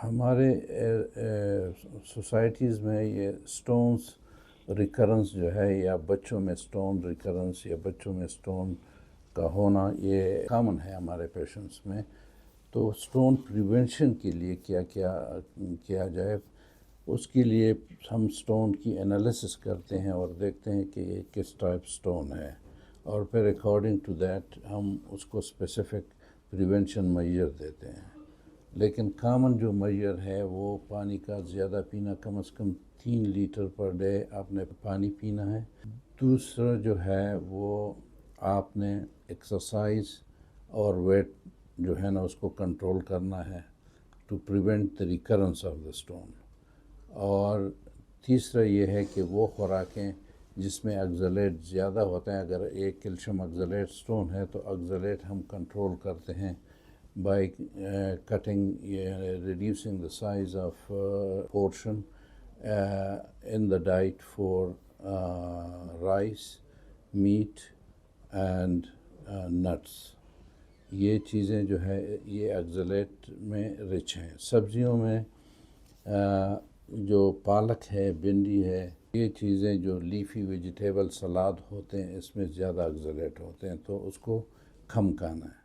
ہمارے سوسائٹیز میں یہ سٹونز ریکرنس جو ہے یا بچوں میں سٹون ریکرنس یا بچوں میں سٹون کا ہونا یہ کامن ہے ہمارے پیشنٹس میں. تو سٹون پریونشن کے لیے کیا کیا جائے، اس کے لیے ہم سٹون کی انالیسس کرتے ہیں اور دیکھتے ہیں کہ یہ کس ٹائپ سٹون ہے، اور پھر اکارڈنگ ٹو دیٹ ہم اس کو اسپیسیفک پریونشن میجر دیتے ہیں. لیکن کامن جو میجر ہے وہ پانی کا زیادہ پینا، کم از کم 3 لیٹر پر ڈے آپ نے پانی پینا ہے. دوسرا جو ہے وہ آپ نے ایکسرسائز اور ویٹ جو ہے نا اس کو کنٹرول کرنا ہے to prevent the recurrence of the stone. اور تیسرا یہ ہے کہ وہ خوراکیں جس میں آکزالیٹ زیادہ ہوتے ہیں، اگر ایک کیلشیم آکزالیٹ سٹون ہے تو آکزالیٹ ہم کنٹرول کرتے ہیں by cutting, reducing the size of portion in the diet for rice, meat and nuts. یہ چیزیں جو ہے یہ آکزالیٹ میں رچ ہیں. سبزیوں میں جو پالک ہے، بھنڈی ہے، یہ چیزیں جو لیفی ویجیٹیبل سلاد ہوتے ہیں اس میں زیادہ آکزالیٹ ہوتے ہیں، تو اس کو کم کھانا ہے.